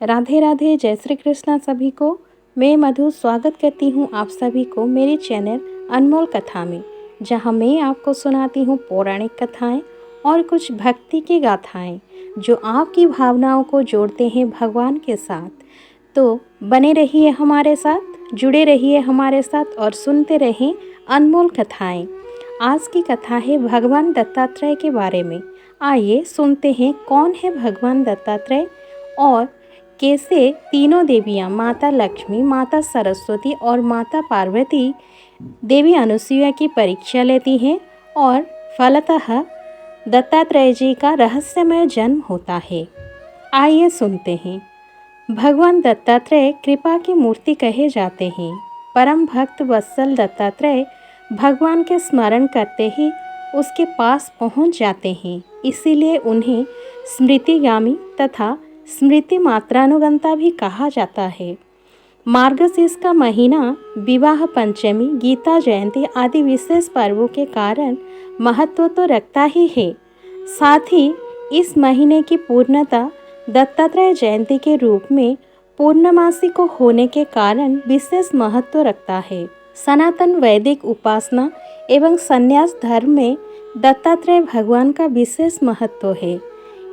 राधे राधे, जय श्री कृष्णा सभी को। मैं मधु स्वागत करती हूँ आप सभी को मेरे चैनल अनमोल कथा में, जहाँ मैं आपको सुनाती हूँ पौराणिक कथाएं और कुछ भक्ति की गाथाएं जो आपकी भावनाओं को जोड़ते हैं भगवान के साथ। तो बने रहिए हमारे साथ, जुड़े रहिए हमारे साथ और सुनते रहें अनमोल कथाएं। आज की कथा है भगवान दत्तात्रेय के बारे में। आइए सुनते हैं कौन है भगवान दत्तात्रेय और कैसे तीनों देवियाँ माता लक्ष्मी, माता सरस्वती और माता पार्वती देवी अनुसुईया की परीक्षा लेती हैं और फलतः दत्तात्रेय जी का रहस्यमय जन्म होता है। आइए सुनते हैं। भगवान दत्तात्रेय कृपा की मूर्ति कहे जाते हैं। परम भक्त वत्सल दत्तात्रेय भगवान के स्मरण करते ही उसके पास पहुंच जाते हैं, इसीलिए उन्हें स्मृतिगामी तथा स्मृति मात्रानुगंता भी कहा जाता है। मार्गशीर्ष का महीना विवाह पंचमी, गीता जयंती आदि विशेष पर्वों के कारण महत्व तो रखता ही है। साथ ही इस महीने की पूर्णता दत्तात्रेय जयंती के रूप में पूर्णमासी को होने के कारण विशेष महत्व रखता है। सनातन वैदिक उपासना एवं संन्यास धर्म में दत्तात्रेय भगवान का विशेष महत्व है।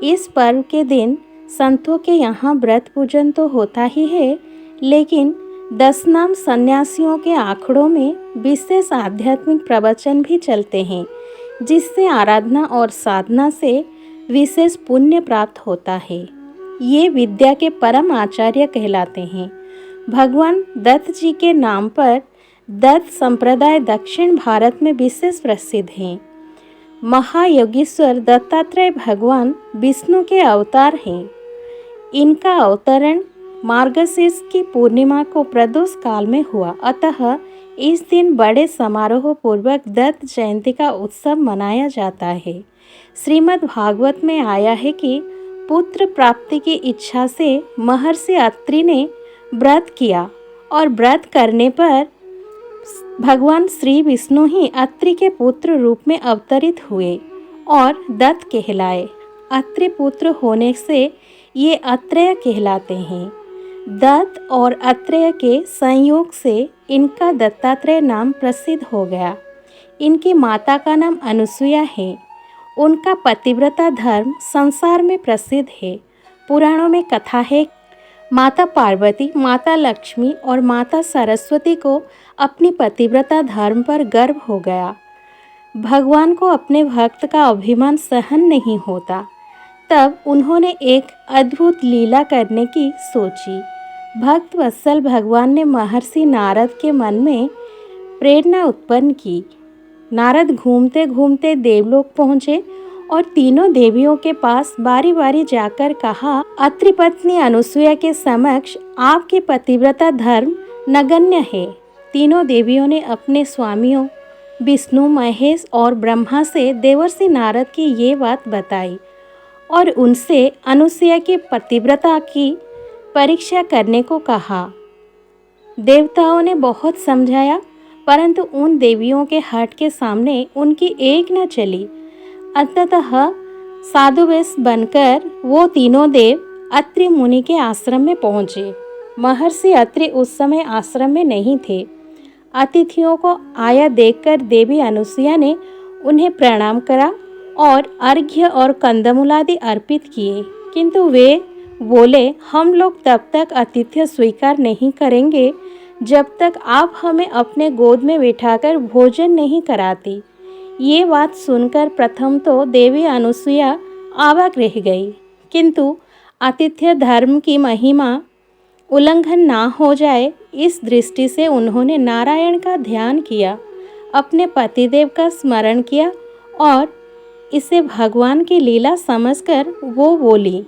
इस पर्व के दिन संतों के यहाँ व्रत पूजन तो होता ही है, लेकिन 10 नाम सन्यासियों के आंकड़ों में विशेष आध्यात्मिक प्रवचन भी चलते हैं, जिससे आराधना और साधना से विशेष पुण्य प्राप्त होता है। ये विद्या के परम आचार्य कहलाते हैं। भगवान दत्त जी के नाम पर दत्त संप्रदाय दक्षिण भारत में विशेष प्रसिद्ध हैं। महायोगीश्वर दत्तात्रेय भगवान विष्णु के अवतार हैं। इनका अवतरण मार्गशीर्ष की पूर्णिमा को प्रदोष काल में हुआ, अतः इस दिन बड़े समारोह पूर्वक दत्त जयंती का उत्सव मनाया जाता है। श्रीमद् भागवत में आया है कि पुत्र प्राप्ति की इच्छा से महर्षि अत्रि ने व्रत किया और व्रत करने पर भगवान श्री विष्णु ही अत्रि के पुत्र रूप में अवतरित हुए और दत्त कहलाए। अत्रि पुत्र होने से ये अत्रेय कहलाते हैं। दत्त और अत्रेय के संयोग से इनका दत्तात्रेय नाम प्रसिद्ध हो गया। इनकी माता का नाम अनुसुईया है। उनका पतिव्रता धर्म संसार में प्रसिद्ध है। पुराणों में कथा है, माता पार्वती, माता लक्ष्मी और माता सरस्वती को अपनी पतिव्रता धर्म पर गर्व हो गया। भगवान को अपने भक्त का अभिमान सहन नहीं होता। तब उन्होंने एक अद्भुत लीला करने की सोची। भक्त वत्सल भगवान ने महर्षि नारद के मन में प्रेरणा उत्पन्न की। नारद घूमते घूमते देवलोक पहुँचे और तीनों देवियों के पास बारी बारी जाकर कहा, अत्रि पत्नी अनुसुईया के समक्ष आपके पतिव्रता धर्म नगण्य है। तीनों देवियों ने अपने स्वामियों विष्णु, महेश और ब्रह्मा से देवर्षि नारद की ये बात बताई और उनसे अनुसुईया की पतिव्रता की परीक्षा करने को कहा। देवताओं ने बहुत समझाया, परंतु उन देवियों के हठ के सामने उनकी एक न चली। अंततः साधु वेश बनकर वो तीनों देव अत्रि मुनि के आश्रम में पहुँचे। महर्षि अत्रि उस समय आश्रम में नहीं थे। अतिथियों को आया देखकर देवी अनुसुईया ने उन्हें प्रणाम करा और अर्घ्य और कंदमूल आदि अर्पित किए, किंतु वे बोले, हम लोग तब तक आतिथ्य स्वीकार नहीं करेंगे जब तक आप हमें अपने गोद में बिठाकर भोजन नहीं कराती। ये बात सुनकर प्रथम तो देवी अनुसुईया अवाक रह गई, किंतु आतिथ्य धर्म की महिमा उल्लंघन ना हो जाए, इस दृष्टि से उन्होंने नारायण का ध्यान किया, अपने पतिदेव का स्मरण किया और इसे भगवान की लीला समझकर वो बोली,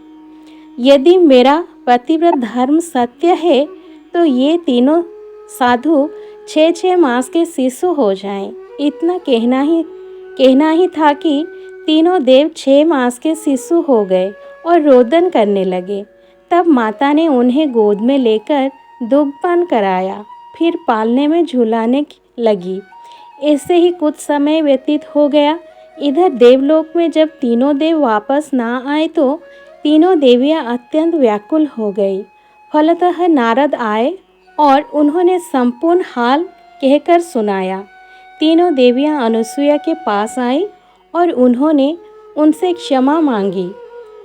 यदि मेरा पतिव्रत धर्म सत्य है तो ये तीनों साधु 6 मास के शिशु हो जाएं। इतना कहना ही था कि तीनों देव 6 मास के शिशु हो गए और रोदन करने लगे। तब माता ने उन्हें गोद में लेकर दुग्धपान कराया, फिर पालने में झुलाने लगी। ऐसे ही कुछ समय व्यतीत हो गया। इधर देवलोक में जब तीनों देव वापस ना आए तो तीनों देवियां अत्यंत व्याकुल हो गई। फलतः नारद आए और उन्होंने संपूर्ण हाल कहकर सुनाया। तीनों देवियां अनुसुईया के पास आईं और उन्होंने उनसे क्षमा मांगी।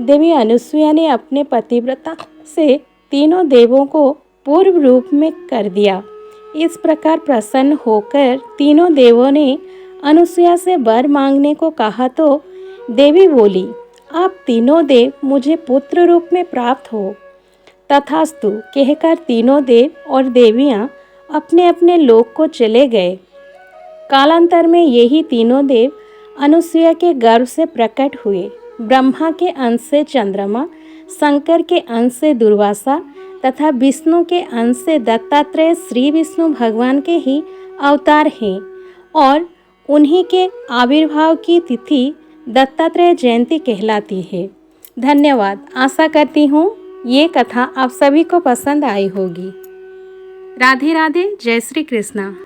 देवी अनुसुईया ने अपने पतिव्रता से तीनों देवों को पूर्व रूप में कर दिया। इस प्रकार प्रसन्न होकर तीनों देवों ने अनुसुईया से वर मांगने को कहा तो देवी बोली, आप तीनों देव मुझे पुत्र रूप में प्राप्त हो। तथास्तु कहकर तीनों देव और देवियां अपने अपने लोक को चले गए। कालांतर में यही तीनों देव अनुसुईया के गर्भ से प्रकट हुए। ब्रह्मा के अंश से चंद्रमा, शंकर के अंश से दुर्वासा तथा विष्णु के अंश से दत्तात्रेय श्री विष्णु भगवान के ही अवतार हैं और उन्हीं के आविर्भाव की तिथि दत्तात्रेय जयंती कहलाती है। धन्यवाद। आशा करती हूँ ये कथा आप सभी को पसंद आई होगी। राधे राधे। जय श्री कृष्णा।